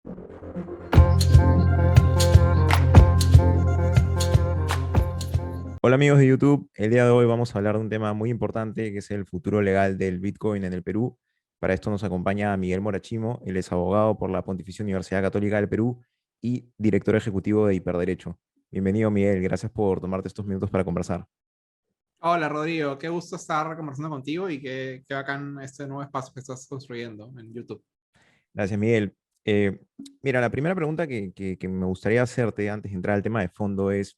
Hola amigos de YouTube, el día de hoy vamos a hablar de un tema muy importante que es el futuro legal del Bitcoin en el Perú. Para esto nos acompaña Miguel Morachimo, él es abogado por la Pontificia Universidad Católica del Perú y director ejecutivo de Hiperderecho. Bienvenido Miguel, gracias por tomarte estos minutos para conversar. Hola Rodrigo, qué gusto estar conversando contigo y qué bacán este nuevo espacio que estás construyendo en YouTube. Gracias Miguel. Eh, Mira, la primera pregunta que me gustaría hacerte antes de entrar al tema de fondo es,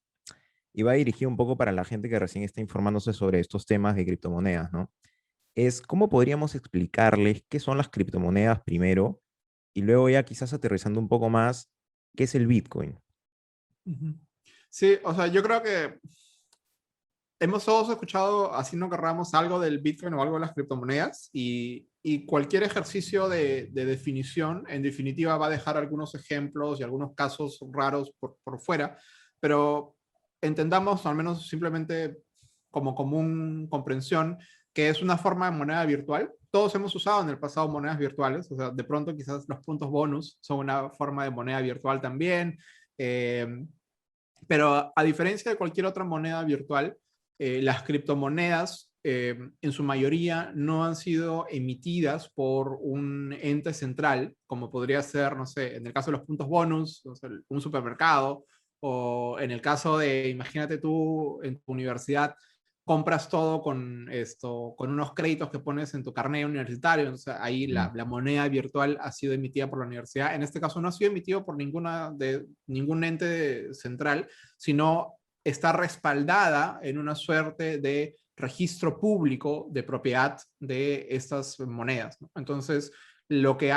y va dirigida un poco para la gente que recién está informándose sobre estos temas de criptomonedas, ¿no? Es cómo podríamos explicarles qué son las criptomonedas primero y luego ya quizás aterrizando un poco más, qué es el Bitcoin. Ujú. Sí, o sea, yo creo que hemos todos escuchado, así no querramos, algo del Bitcoin o algo de las criptomonedas y cualquier ejercicio de definición, en definitiva, va a dejar algunos ejemplos y algunos casos raros por fuera, pero entendamos, al menos simplemente como común comprensión, que es una forma de moneda virtual. Todos hemos usado en el pasado monedas virtuales, o sea, de pronto quizás los puntos bonus son una forma de moneda virtual también. Eh, pero a diferencia de cualquier otra moneda virtual, las criptomonedas en su mayoría no han sido emitidas por un ente central, como podría ser, no sé, en el caso de los puntos bonus, o sea, un supermercado, o en el caso de, imagínate tú en tu universidad, compras todo con esto, con unos créditos que pones en tu carnet universitario, entonces ahí Ujú. la moneda virtual ha sido emitida por la universidad. En este caso no ha sido emitido por ningún ente central, sino está respaldada en una suerte de registro público de propiedad de estas monedas, ¿no? Entonces, lo que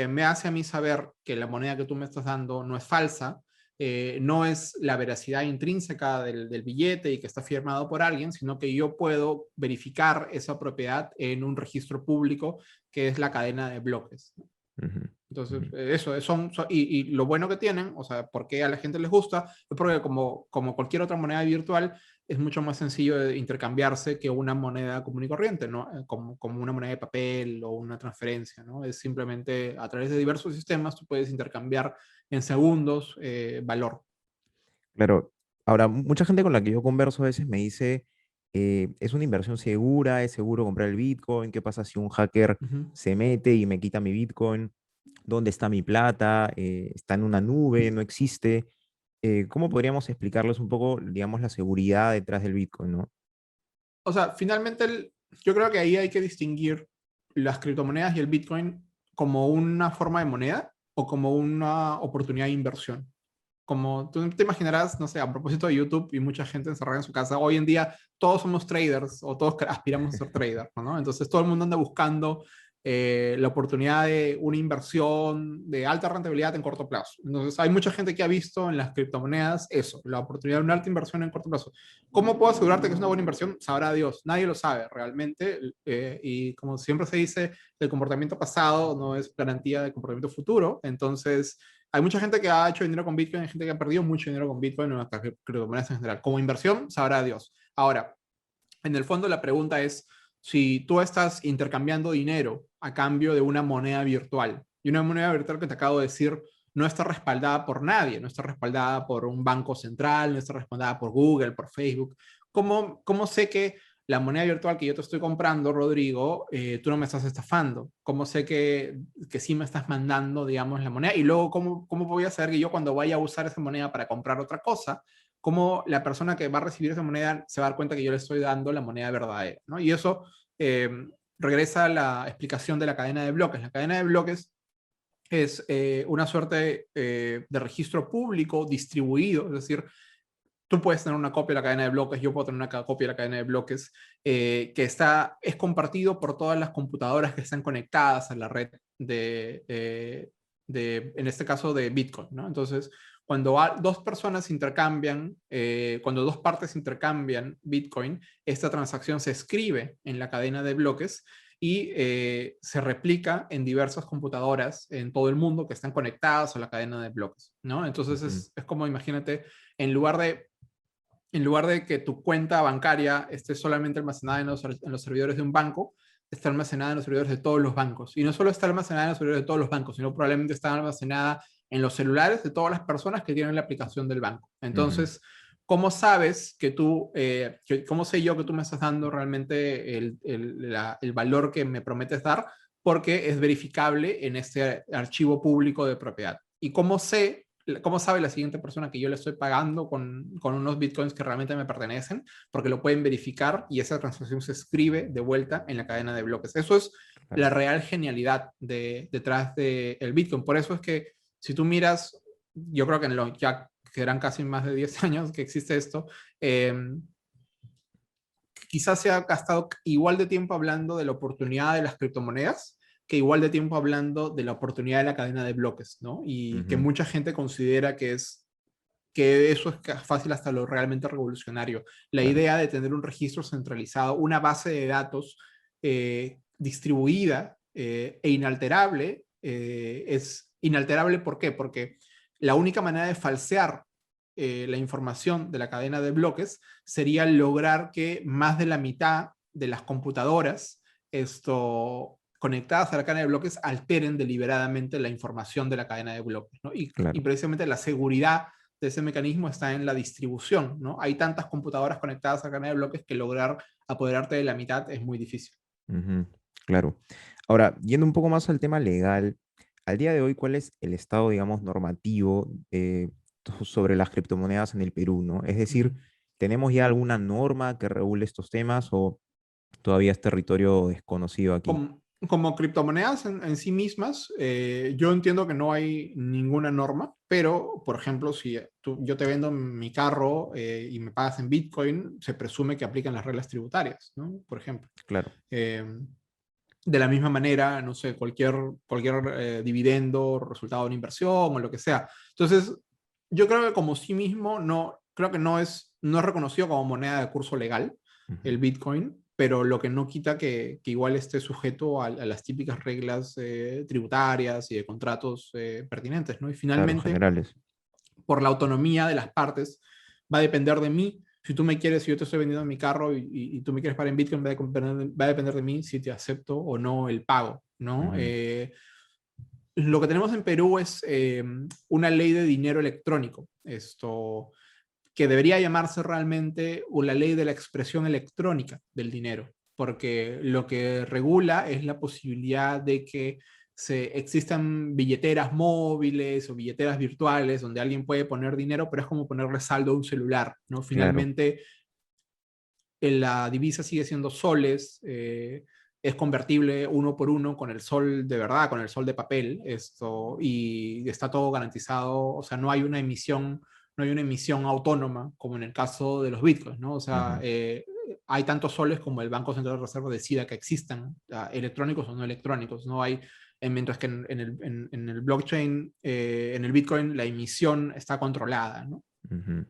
me hace a mí saber que la moneda que tú me estás dando no es falsa, no es la veracidad intrínseca del billete y que está firmado por alguien, sino que yo puedo verificar esa propiedad en un registro público que es la cadena de bloques. Ujú. Entonces, Ujú. y lo bueno que tienen, o sea, por qué a la gente les gusta, es porque como cualquier otra moneda virtual, es mucho más sencillo de intercambiarse que una moneda común y corriente, ¿no? Como una moneda de papel o una transferencia, ¿no? Es simplemente a través de diversos sistemas tú puedes intercambiar en segundos valor. Claro, ahora mucha gente con la que yo converso a veces me dice, ¿es una inversión segura? ¿Es seguro comprar el Bitcoin? ¿Qué pasa si un hacker Ujú. se mete y me quita mi Bitcoin? ¿Dónde está mi plata? ¿Está en una nube? ¿No existe? ¿Cómo podríamos explicarles un poco, digamos, la seguridad detrás del Bitcoin, ¿no? O sea, finalmente yo creo que ahí hay que distinguir las criptomonedas y el Bitcoin como una forma de moneda o como una oportunidad de inversión. Como tú te imaginarás, no sé, a propósito de YouTube y mucha gente encerrada en su casa, hoy en día todos somos traders o todos aspiramos a ser traders, ¿no? Entonces todo el mundo anda buscando la oportunidad de una inversión de alta rentabilidad en corto plazo. Entonces hay mucha gente que ha visto en las criptomonedas eso, la oportunidad de una alta inversión en corto plazo. ¿Cómo puedo asegurarte que es una buena inversión? Sabrá Dios, nadie lo sabe realmente. Y como siempre se dice, el comportamiento pasado no es garantía de comportamiento futuro. Entonces, hay mucha gente que ha hecho dinero con Bitcoin, hay gente que ha perdido mucho dinero con Bitcoin en las criptomonedas en general. Como inversión, sabrá Dios. Ahora, en el fondo la pregunta es, si tú estás intercambiando dinero a cambio de una moneda virtual, y una moneda virtual que te acabo de decir no está respaldada por nadie, no está respaldada por un banco central, no está respaldada por Google, por Facebook, ¿cómo sé que la moneda virtual que yo te estoy comprando, Rodrigo, tú no me estás estafando? ¿Cómo sé que sí me estás mandando, digamos, la moneda? Y luego, ¿cómo voy a saber que yo cuando vaya a usar esa moneda para comprar otra cosa, cómo la persona que va a recibir esa moneda se va a dar cuenta que yo le estoy dando la moneda verdadera, ¿no? Y eso eh, regresa a la explicación de la cadena de bloques. La cadena de bloques es una suerte de registro público distribuido, es decir, tú puedes tener una copia de la cadena de bloques, yo puedo tener una copia de la cadena de bloques es compartido por todas las computadoras que están conectadas a la red en este caso, de Bitcoin, ¿no? Entonces, cuando dos personas intercambian, cuando dos partes intercambian Bitcoin, esta transacción se escribe en la cadena de bloques y se replica en diversas computadoras en todo el mundo que están conectadas a la cadena de bloques, ¿no? Entonces Ujú. es como, imagínate, en lugar de que tu cuenta bancaria esté solamente almacenada en los servidores de un banco, está almacenada en los servidores de todos los bancos. Y no solo está almacenada en los servidores de todos los bancos, sino probablemente está almacenada en los celulares de todas las personas que tienen la aplicación del banco. Ujú. Entonces, ¿cómo sabes que tú, cómo sé yo que tú me estás dando realmente el valor que me prometes dar? Porque es verificable en este archivo público de propiedad. ¿Y cómo sabe la siguiente persona que yo le estoy pagando con unos bitcoins que realmente me pertenecen? Porque lo pueden verificar y esa transacción se escribe de vuelta en la cadena de bloques. Eso es Claro. la real genialidad detrás del Bitcoin. Por eso es que si tú miras, yo creo que ya quedarán casi más de 10 años que existe esto, eh, quizás se ha gastado igual de tiempo hablando de la oportunidad de las criptomonedas que igual de tiempo hablando de la oportunidad de la cadena de bloques, ¿no? Y que Ujú. mucha gente considera que eso es fácil hasta lo realmente revolucionario. La Claro. idea de tener un registro centralizado, una base de datos distribuida e inalterable, es inalterable. ¿Por qué? Porque la única manera de falsear la información de la cadena de bloques sería lograr que más de la mitad de las computadoras conectadas a la cadena de bloques alteren deliberadamente la información de la cadena de bloques, ¿no? Y Claro. precisamente la seguridad de ese mecanismo está en la distribución, ¿no? Hay tantas computadoras conectadas a la cadena de bloques que lograr apoderarte de la mitad es muy difícil. Ujú. Claro. Ahora, yendo un poco más al tema legal, al día de hoy, ¿cuál es el estado, digamos, normativo sobre las criptomonedas en el Perú, ¿no? Es Ujú. decir, ¿tenemos ya alguna norma que regule estos temas o todavía es territorio desconocido aquí? Como criptomonedas en sí mismas, yo entiendo que no hay ninguna norma, pero, por ejemplo, si yo te vendo mi carro y me pagas en Bitcoin, se presume que aplican las reglas tributarias, ¿no? Por ejemplo. Claro. Eh, de la misma manera, no sé, cualquier dividendo, resultado de una inversión o lo que sea. Entonces, yo creo que como sí mismo, creo que no es reconocido como moneda de curso legal Ujú. el Bitcoin, pero lo que no quita que igual esté sujeto a las típicas reglas tributarias y de contratos pertinentes, ¿no? Y Claro, finalmente, generales. por la autonomía de las partes, va a depender de mí. Si tú me quieres, si yo te estoy vendiendo mi carro y tú me quieres pagar en Bitcoin, va a depender de mí si te acepto o no el pago, ¿no? Ujú. Lo que tenemos en Perú es una ley de dinero electrónico, que debería llamarse realmente la ley de la expresión electrónica del dinero, porque lo que regula es la posibilidad de que existan billeteras móviles o billeteras virtuales donde alguien puede poner dinero, pero es como ponerle saldo a un celular, ¿no? Claro. Finalmente, la divisa sigue siendo soles, es convertible uno por uno con el sol de verdad, con el sol de papel, y está todo garantizado, o sea, no hay una emisión autónoma como en el caso de los bitcoins, ¿no? O sea, Ujú. hay tantos soles como el Banco Central de Reserva decida que existan, electrónicos o no electrónicos, no hay, mientras que en el blockchain, en el bitcoin, la emisión está controlada, ¿no? Ujú.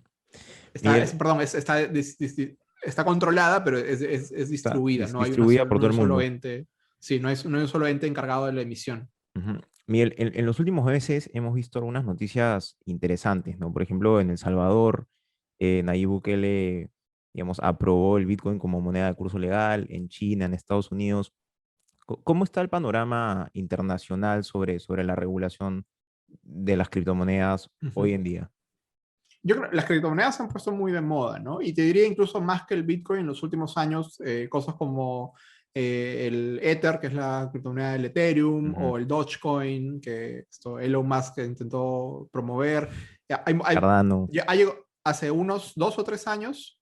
Miguel, Perdón, está controlada, pero es está distribuida. No hay, distribuida por no hay todo el un solo mundo. ente. Sí, no hay un solo ente encargado de la emisión. Ujú. Miguel, en los últimos meses hemos visto algunas noticias interesantes, ¿no? Por ejemplo, en El Salvador, Nayib Bukele, digamos, aprobó el Bitcoin como moneda de curso legal, en China, en Estados Unidos. ¿Cómo está el panorama internacional sobre la regulación de las criptomonedas Ujú. hoy en día? Yo creo que las criptomonedas se han puesto muy de moda, ¿no? Y te diría incluso más que el Bitcoin en los últimos años, cosas como el Ether, que es la criptomoneda del Ethereum, Ujú. o el Dogecoin, que Elon Musk intentó promover. Ya, Cardano. hace unos 2 o 3 años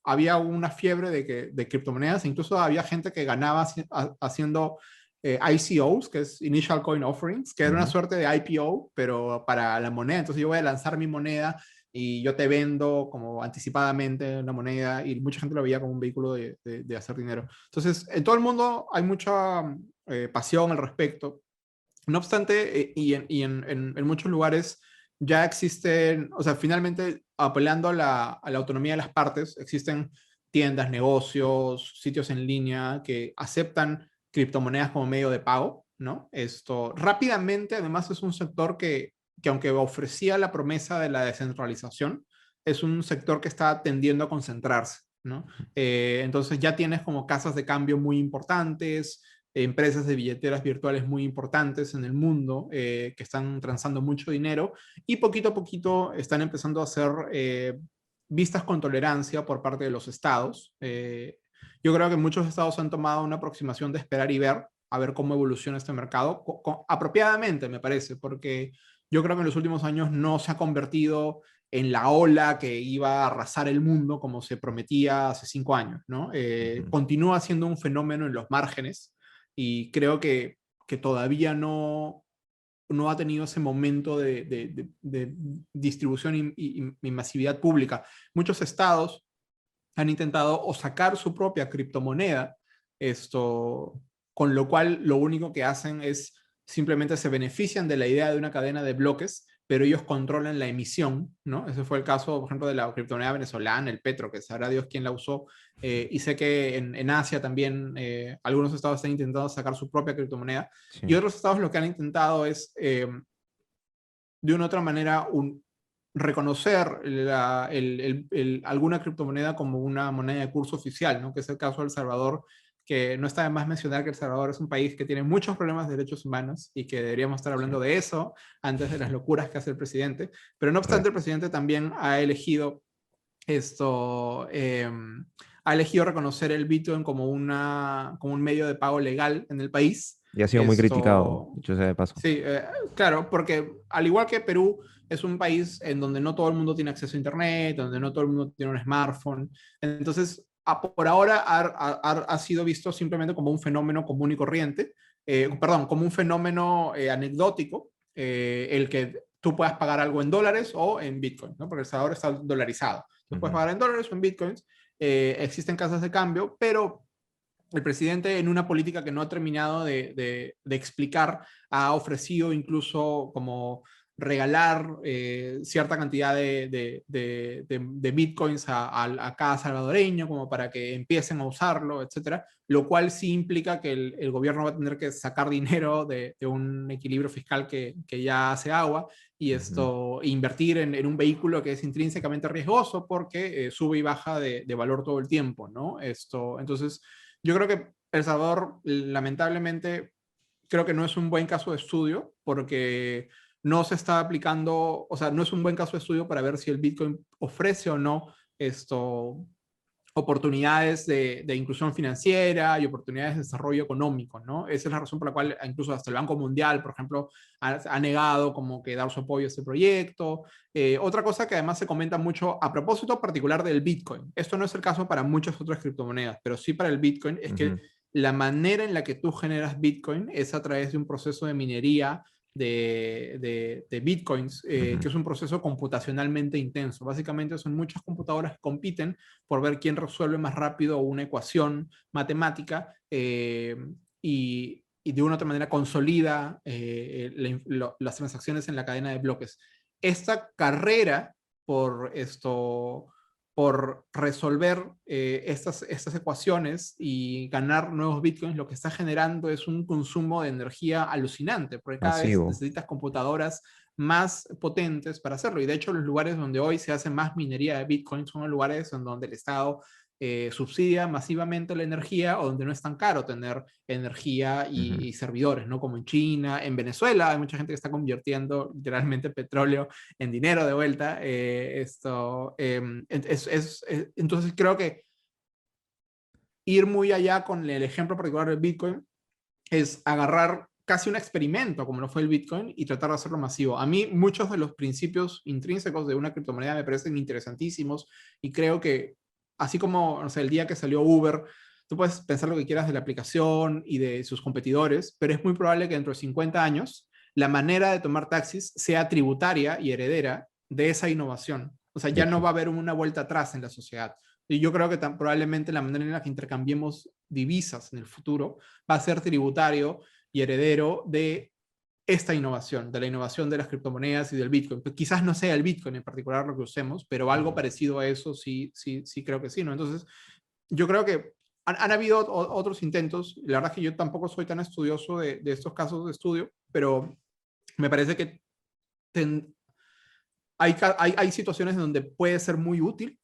había una fiebre de criptomonedas, incluso había gente que ganaba haciendo ICOs, que es Initial Coin Offerings, que era una Ujú. suerte de IPO, pero para la moneda. Entonces yo voy a lanzar mi moneda y yo te vendo como anticipadamente una moneda, y mucha gente lo veía como un vehículo de hacer dinero. Entonces, en todo el mundo hay mucha pasión al respecto. No obstante, y en muchos lugares ya existen, o sea, finalmente apelando a la autonomía de las partes, existen tiendas, negocios, sitios en línea que aceptan criptomonedas como medio de pago, ¿no? Esto rápidamente, además, es un sector que aunque ofrecía la promesa de la descentralización, es un sector que está tendiendo a concentrarse, ¿no? Entonces ya tienes como casas de cambio muy importantes, empresas de billeteras virtuales muy importantes en el mundo que están transando mucho dinero y poquito a poquito están empezando a hacer vistas con tolerancia por parte de los estados. Yo creo que muchos estados han tomado una aproximación de esperar y ver, a ver cómo evoluciona este mercado, apropiadamente me parece, porque yo creo que en los últimos años no se ha convertido en la ola que iba a arrasar el mundo como se prometía hace 5 años, ¿no? Continúa siendo un fenómeno en los márgenes y creo que todavía no ha tenido ese momento de distribución y masividad pública. Muchos estados han intentado o sacar su propia criptomoneda, con lo cual lo único que hacen es simplemente se benefician de la idea de una cadena de bloques, pero ellos controlan la emisión, ¿no? Ese fue el caso, por ejemplo, de la criptomoneda venezolana, el Petro, que sabrá Dios quién la usó, y sé que en Asia también algunos estados están intentando sacar su propia criptomoneda, Sí. y otros estados lo que han intentado es, de una u otra manera, reconocer alguna criptomoneda como una moneda de curso oficial, ¿no? Que es el caso de El Salvador, que no está de más mencionar que El Salvador es un país que tiene muchos problemas de derechos humanos y que deberíamos estar Sí, hablando de eso antes de las locuras que hace el presidente. Pero no obstante, el correcto. presidente también ha elegido esto, ha elegido reconocer el Bitcoin como un medio de pago legal en el país. Y ha sido muy criticado, Esto, dicho sea de paso. sí, claro, porque al igual que Perú, es un país en donde no todo el mundo tiene acceso a Internet, donde no todo el mundo tiene un smartphone. Entonces, por ahora ha sido visto simplemente como un fenómeno común y corriente, perdón, como un fenómeno anecdótico, el que tú puedas pagar algo en dólares o en Bitcoin, ¿no? Porque El Salvador está dolarizado. Tú puedes pagar en dólares o en Bitcoins. Existen casas de cambio, pero el presidente, en una política que no ha terminado de explicar, ha ofrecido incluso como regalar cierta cantidad de bitcoins a cada salvadoreño como para que empiecen a usarlo, etcétera, lo cual sí implica que el gobierno va a tener que sacar dinero de un equilibrio fiscal que ya hace agua y esto invertir en un vehículo que es intrínsecamente riesgoso porque sube y baja de valor todo el tiempo, ¿no? Entonces, yo creo que El Salvador, lamentablemente, creo que no es un buen caso de estudio porque no se está aplicando, o sea, no es un buen caso de estudio para ver si el Bitcoin ofrece o no oportunidades de inclusión financiera y oportunidades de desarrollo económico, ¿no? Esa es la razón por la cual incluso hasta el Banco Mundial, por ejemplo, ha negado como que dar su apoyo a este proyecto. Otra cosa que además se comenta mucho a propósito particular del Bitcoin, esto no es el caso para muchas otras criptomonedas, pero sí para el Bitcoin, es que la manera en la que tú generas Bitcoin es a través de un proceso de minería de bitcoins, que es un proceso computacionalmente intenso. Básicamente son muchas computadoras que compiten por ver quién resuelve más rápido una ecuación matemática y de una u otra manera consolida las transacciones en la cadena de bloques. Esta carrera por por resolver estas ecuaciones y ganar nuevos bitcoins, lo que está generando es un consumo de energía alucinante, porque cada vez Masivo. necesitas computadoras más potentes para hacerlo. Y de hecho, los lugares donde hoy se hace más minería de Bitcoin son los lugares en donde el Estado subsidia masivamente la energía o donde no es tan caro tener energía y servidores, ¿no? Como en China, en Venezuela, hay mucha gente que está convirtiendo literalmente petróleo en dinero de vuelta. Entonces creo que ir muy allá con el ejemplo particular del Bitcoin es agarrar casi un experimento como lo fue el Bitcoin y tratar de hacerlo masivo. A mí muchos de los principios intrínsecos de una criptomoneda me parecen interesantísimos y creo que así como o sea, el día que salió Uber, tú puedes pensar lo que quieras de la aplicación y de sus competidores, pero es muy probable que dentro de 50 años la manera de tomar taxis sea tributaria y heredera de esa innovación. O sea, De ya no hecho. va a haber una vuelta atrás en la sociedad. Y yo creo que probablemente la manera en la que intercambiemos divisas en el futuro va a ser tributario y heredero de esta innovación, de la innovación de las criptomonedas y del Bitcoin. Pues quizás no sea el Bitcoin en particular lo que usemos, pero algo parecido a eso sí creo que sí, ¿no? Entonces, yo creo que han habido otros intentos. La verdad es que yo tampoco soy tan estudioso de estos casos de estudio, pero me parece que ten, hay situaciones en donde puede ser muy útil.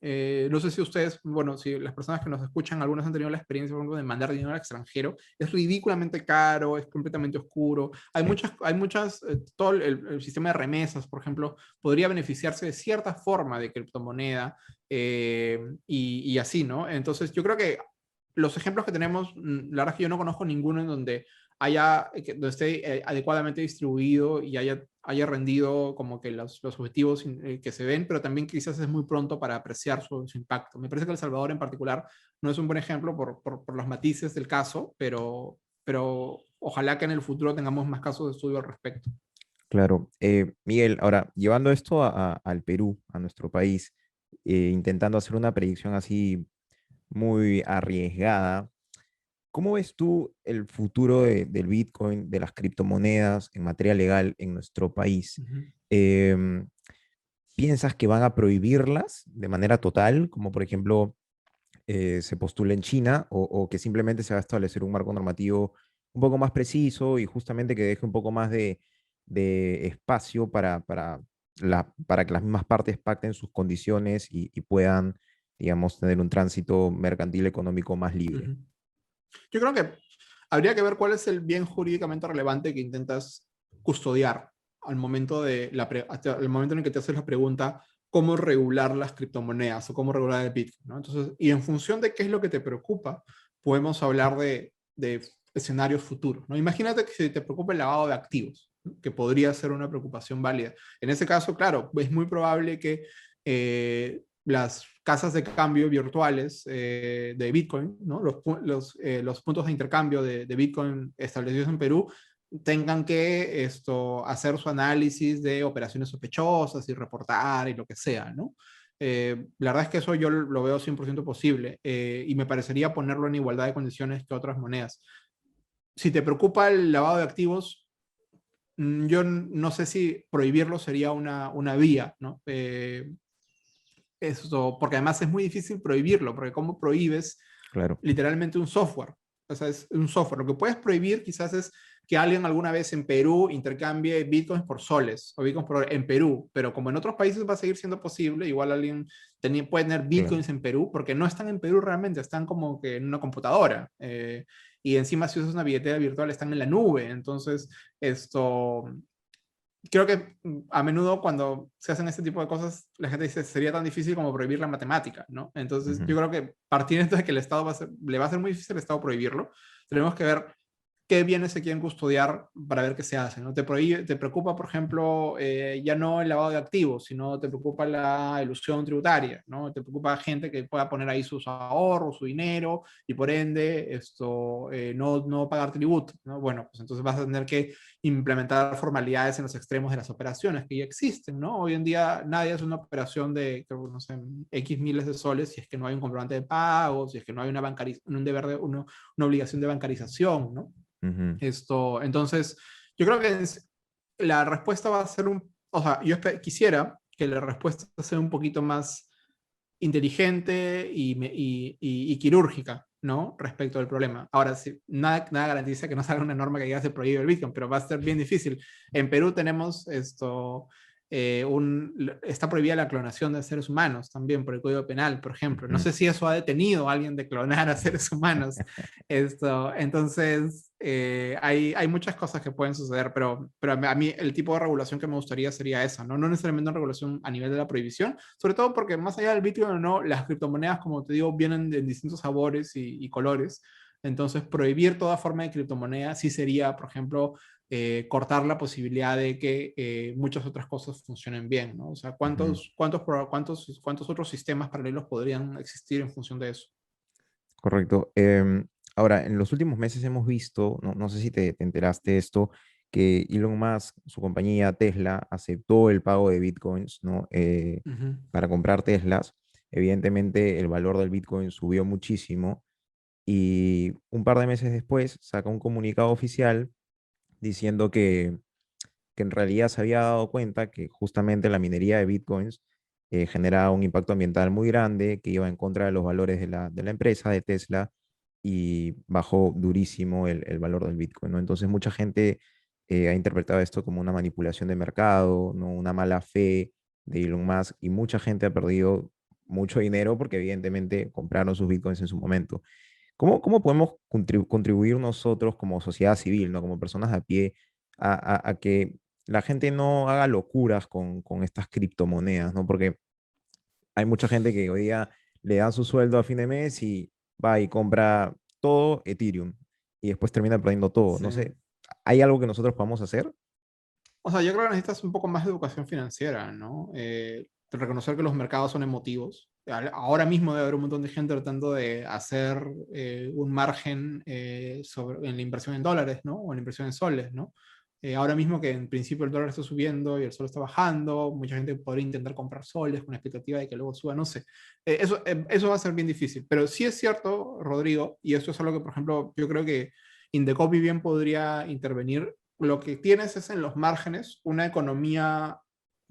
No sé si ustedes, bueno, si las personas que nos escuchan, algunas han tenido la experiencia, por ejemplo, de mandar dinero al extranjero. Es ridículamente caro, es completamente oscuro. Sí, Todo el sistema de remesas, por ejemplo, podría beneficiarse de cierta forma de criptomoneda y así, ¿no? Entonces, yo creo que los ejemplos que tenemos, la verdad es que yo no conozco ninguno en donde donde esté adecuadamente distribuido y haya rendido como que los objetivos que se ven, pero también quizás es muy pronto para apreciar su impacto. Me parece que El Salvador en particular no es un buen ejemplo por los matices del caso, pero ojalá que en el futuro tengamos más casos de estudio al respecto. claro. Miguel, ahora, llevando esto al Perú, a nuestro país, intentando hacer una predicción así muy arriesgada, ¿cómo ves tú el futuro del Bitcoin, de las criptomonedas en materia legal en nuestro país? Ujú. Em, ¿Piensas que van a prohibirlas de manera total, como por ejemplo se postula en China, o que simplemente se va a establecer un marco normativo un poco más preciso y justamente que deje un poco más de espacio para que las mismas partes pacten sus condiciones y puedan, digamos, tener un tránsito mercantil económico más libre? Ujú. Yo creo que habría que ver cuál es el bien jurídicamente relevante que intentas custodiar al momento en el que te haces la pregunta cómo regular las criptomonedas o cómo regular el Bitcoin, ¿no? Entonces, y en función de qué es lo que te preocupa, podemos hablar de escenarios futuros, ¿no? Imagínate que si te preocupa el lavado de activos, ¿no? Que podría ser una preocupación válida. En ese caso, claro, es muy probable que las casas de cambio virtuales de Bitcoin, ¿no? Los puntos de intercambio de Bitcoin establecidos en Perú, tengan que hacer su análisis de operaciones sospechosas y reportar y lo que sea, ¿no? La verdad es que eso yo lo veo 100% posible y me parecería ponerlo en igualdad de condiciones que otras monedas. Si te preocupa el lavado de activos, yo no sé si prohibirlo sería una vía, ¿no? Porque además es muy difícil prohibirlo, porque ¿cómo prohíbes Claro, literalmente un software? O sea, es un software. Lo que puedes prohibir quizás es que alguien alguna vez en Perú intercambie bitcoins por soles o bitcoins en Perú, pero como en otros países va a seguir siendo posible, igual alguien puede tener claro. bitcoins en Perú, porque no están en Perú realmente, están como que en una computadora. Y encima si usas una billetera virtual están en la nube. Entonces, esto, creo que a menudo cuando se hacen este tipo de cosas, la gente dice, sería tan difícil como prohibir la matemática, ¿no? Entonces, Ujú. yo creo que partiendo de que el Estado le va a ser muy difícil al Estado prohibirlo, tenemos que ver qué bienes se quieren custodiar para ver qué se hace, ¿no? Te preocupa, por ejemplo, ya no el lavado de activos, sino te preocupa la ilusión tributaria, ¿no? Te preocupa gente que pueda poner ahí sus ahorros, su dinero, y por ende no pagar tributo, ¿no? Bueno, pues entonces vas a tener que implementar formalidades en los extremos de las operaciones que ya existen, ¿no? Hoy en día nadie hace una operación de, no sé, X miles de soles si es que no hay un comprobante de pago, si es que no hay un deber una obligación de bancarización, ¿no? Ujú. Entonces, yo creo que la respuesta va a ser o sea, quisiera que la respuesta sea un poquito más inteligente y quirúrgica, ¿no? Respecto al problema. Ahora, sí, nada garantiza que no salga una norma que diga se prohíbe el Bitcoin, pero va a ser bien difícil. En Perú tenemos está prohibida la clonación de seres humanos también por el Código Penal, por ejemplo. No Ujú. sé si eso ha detenido a alguien de clonar a seres humanos. Entonces, hay muchas cosas que pueden suceder, pero a mí el tipo de regulación que me gustaría sería esa, ¿no? No necesariamente una regulación a nivel de la prohibición, sobre todo porque más allá del Bitcoin o no, las criptomonedas, como te digo, vienen de distintos sabores y colores. Entonces, prohibir toda forma de criptomoneda sí sería, por ejemplo, cortar la posibilidad de que muchas otras cosas funcionen bien, ¿no? O sea, Ujú. ¿cuántos otros sistemas paralelos podrían existir en función de eso? Correcto. Ahora, en los últimos meses hemos visto, no sé si te enteraste de esto, que Elon Musk, su compañía Tesla, aceptó el pago de bitcoins, ¿no? Ujú. Para comprar Teslas. Evidentemente, el valor del bitcoin subió muchísimo y un par de meses después saca un comunicado oficial diciendo que en realidad se había dado cuenta que justamente la minería de bitcoins generaba un impacto ambiental muy grande, que iba en contra de los valores de la empresa, de Tesla, y bajó durísimo el valor del bitcoin, ¿no? Entonces mucha gente ha interpretado esto como una manipulación de mercado, ¿no? Una mala fe, de Elon Musk y mucha gente ha perdido mucho dinero porque evidentemente compraron sus bitcoins en su momento. ¿Cómo podemos contribuir nosotros como sociedad civil, ¿no? Como personas a pie, a que la gente no haga locuras con estas criptomonedas, ¿no? Porque hay mucha gente que hoy día le dan su sueldo a fin de mes y va y compra todo Ethereum y después termina perdiendo todo. Sí. No sé, ¿hay algo que nosotros podamos hacer? O sea, yo creo que necesitas un poco más de educación financiera, ¿no? Reconocer que los mercados son emotivos. Ahora mismo debe haber un montón de gente tratando de hacer un margen en la inversión en dólares, ¿no? O en la inversión en soles, ¿no? Ahora mismo que en principio el dólar está subiendo y el sol está bajando, mucha gente podría intentar comprar soles con la expectativa de que luego suba, no sé. Eso va a ser bien difícil. Pero sí es cierto, Rodrigo, y esto es algo que, por ejemplo, yo creo que Indecopy bien podría intervenir. Lo que tienes es en los márgenes una economía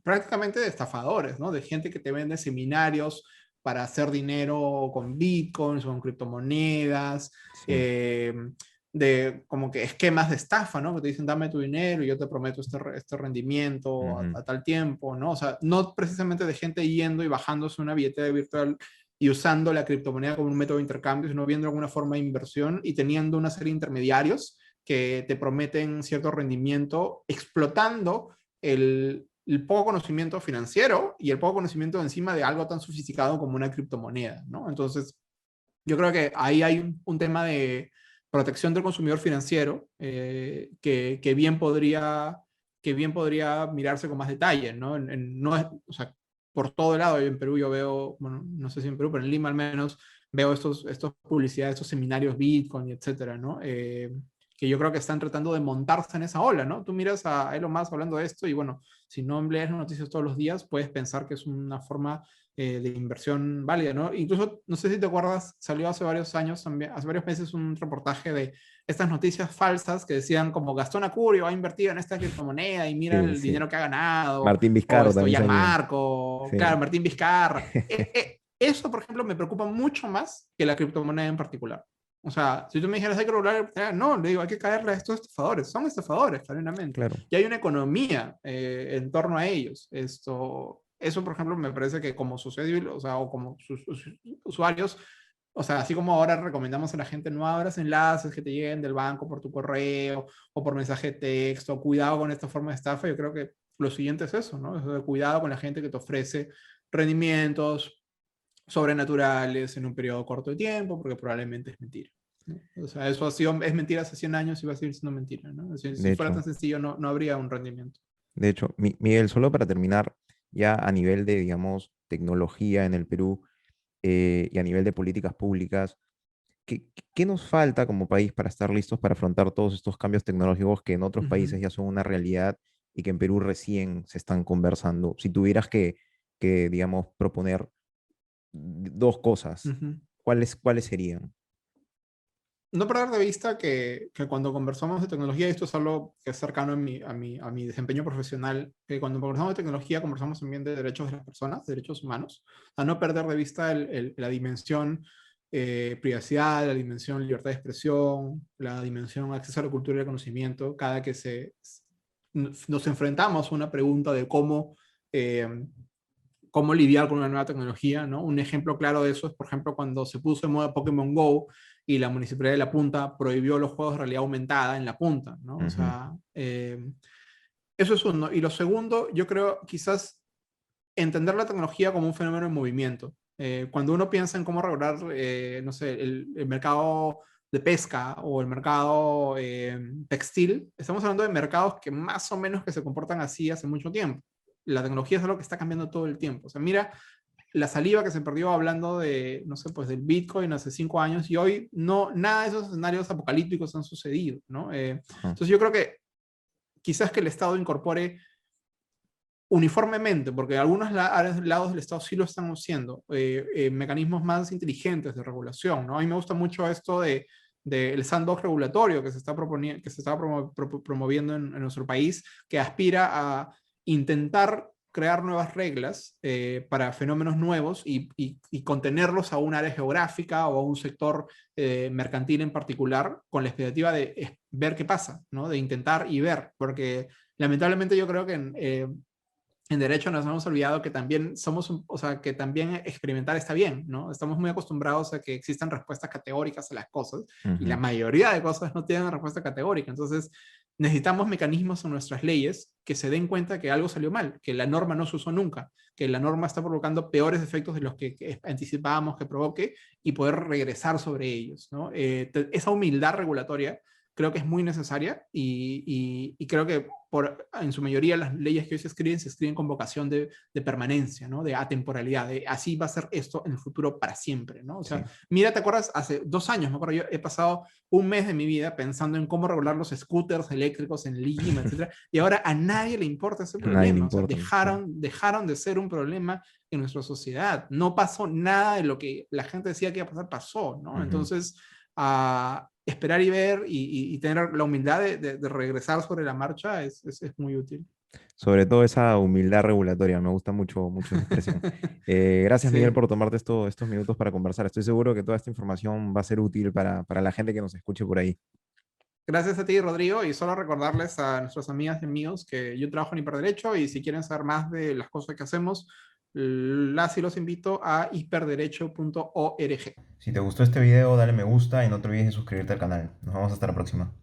prácticamente de estafadores, ¿no? De gente que te vende seminarios para hacer dinero con bitcoins o con criptomonedas, Sí. eh, de como que esquemas de estafa, ¿no? Que te dicen, dame tu dinero y yo te prometo este rendimiento Ujú. a tal tiempo, ¿no? O sea, no precisamente de gente yendo y bajándose una billetera virtual y usando la criptomoneda como un método de intercambio, sino viendo alguna forma de inversión y teniendo una serie de intermediarios que te prometen cierto rendimiento, explotando el poco conocimiento financiero y el poco conocimiento encima de algo tan sofisticado como una criptomoneda, ¿no? Entonces, yo creo que ahí hay un tema de protección del consumidor financiero que bien podría mirarse con más detalle, ¿no? No es, o sea, por todo lado, en Perú yo veo, bueno, no sé si en Perú, pero en Lima al menos, veo estos publicidades, estos seminarios Bitcoin, etcétera, ¿no? Que yo creo que están tratando de montarse en esa ola, ¿no? Tú miras a Elon Musk hablando de esto y bueno, si no lees las noticias todos los días, puedes pensar que es una forma de inversión válida, ¿no? Incluso, no sé si te acuerdas, salió hace varios años, también, hace varios meses, un reportaje de estas noticias falsas que decían como Gastón Acurio ha invertido en esta criptomoneda y mira Sí, el sí. dinero que ha ganado, Martín o Vizcarro esto, también salía. Gianmarco, Sí. claro, Martín Vizcarra. Eso, por ejemplo, me preocupa mucho más que la criptomoneda en particular. O sea, si tú me dijeras hay que regular, no, le digo, hay que caerle a estos estafadores. Son estafadores, claramente. Claro. Y hay una economía en torno a ellos. Eso, por ejemplo, me parece que como sociedad, o sea, o como sus usuarios, o sea, así como ahora recomendamos a la gente no abras enlaces que te lleguen del banco por tu correo o por mensaje de texto, cuidado con esta forma de estafa, yo creo que lo siguiente es eso, ¿no? Eso de cuidado con la gente que te ofrece rendimientos sobrenaturales en un periodo corto de tiempo, porque probablemente es mentira, ¿no? O sea, eso ha sido, es mentira hace 100 años y va a seguir siendo mentira, ¿no? Si De fuera tan hecho, sencillo, no habría un rendimiento. Miguel, solo para terminar, ya a nivel de, digamos, tecnología en el Perú y a nivel de políticas públicas, ¿qué nos falta como país para estar listos para afrontar todos estos cambios tecnológicos que en otros Uh -huh. países ya son una realidad y que en Perú recién se están conversando? Si tuvieras que digamos, proponer dos Uh cosas, -huh. ¿cuáles serían? No perder de vista que cuando conversamos de tecnología, y esto es algo que es cercano a mi desempeño profesional, que cuando conversamos de tecnología conversamos también de derechos de las personas, derechos humanos, a no perder de vista la dimensión privacidad, la dimensión libertad de expresión, la dimensión acceso a la cultura y el conocimiento, cada que nos enfrentamos a una pregunta de eh, cómo lidiar con una nueva tecnología, ¿no? Un ejemplo claro de eso es, por ejemplo, cuando se puso en moda Pokémon Go y la Municipalidad de La Punta prohibió los juegos de realidad aumentada en La Punta, ¿no? O Ujú. sea, eso es uno. Y lo segundo, yo creo quizás entender la tecnología como un fenómeno en movimiento. Cuando uno piensa en cómo regular, no sé, el mercado de pesca o el mercado textil, estamos hablando de mercados que más o menos que se comportan así hace mucho tiempo. La tecnología es algo que está cambiando todo el tiempo. O sea, mira la saliva que se perdió hablando de, no sé, pues del Bitcoin hace 5 años y hoy no, nada de esos escenarios apocalípticos han sucedido, ¿no? Ajá. Entonces yo creo que quizás que el Estado incorpore uniformemente, porque algunos lados del Estado sí lo están haciendo, mecanismos más inteligentes de regulación, ¿no? A mí me gusta mucho esto del sandbox regulatorio que se está proponiendo, que se está promoviendo en nuestro país, que aspira a intentar crear nuevas reglas para fenómenos nuevos y contenerlos a un área geográfica o a un sector mercantil en particular, con la expectativa de ver qué pasa, ¿no? De intentar y ver, porque lamentablemente yo creo que en derecho nos hemos olvidado que también somos, o sea, que también experimentar está bien, ¿no? Estamos muy acostumbrados a que existan respuestas categóricas a las cosas y la Ujú. mayoría de cosas no tienen respuesta categórica. Entonces, necesitamos mecanismos en nuestras leyes que se den cuenta que algo salió mal, que la norma no se usó nunca, que la norma está provocando peores efectos de los que anticipábamos que provoque y poder regresar sobre ellos, ¿no? Esa humildad regulatoria creo que es muy necesaria y creo que en su mayoría las leyes que hoy se escriben con vocación de permanencia, ¿no? De atemporalidad, de así va a ser esto en el futuro para siempre, ¿no? O Sí, sea, mira, ¿te acuerdas? Hace 2 años, me acuerdo, yo he pasado un mes de mi vida pensando en cómo regular los scooters eléctricos en Lima, etcétera, y ahora a nadie le importa ese a nadie le problema, o sea, importa. Sí. dejaron de ser un problema en nuestra sociedad, no pasó nada de lo que la gente decía que iba a pasar, pasó, ¿no? Ujú. Entonces, a esperar y ver y tener la humildad de regresar sobre la marcha es muy útil. Sobre todo esa humildad regulatoria, me gusta mucho, mucho esa expresión. Gracias, Miguel, Sí. por tomarte estos minutos para conversar. Estoy seguro que toda esta información va a ser útil para la gente que nos escuche por ahí. Gracias a ti, Rodrigo, y solo recordarles a nuestras amigas y amigos que yo trabajo en Hiperderecho y si quieren saber más de las cosas que hacemos, las y los invito a hiperderecho.org. Si te gustó este video, dale me gusta y no te olvides de suscribirte al canal. Nos vemos hasta la próxima.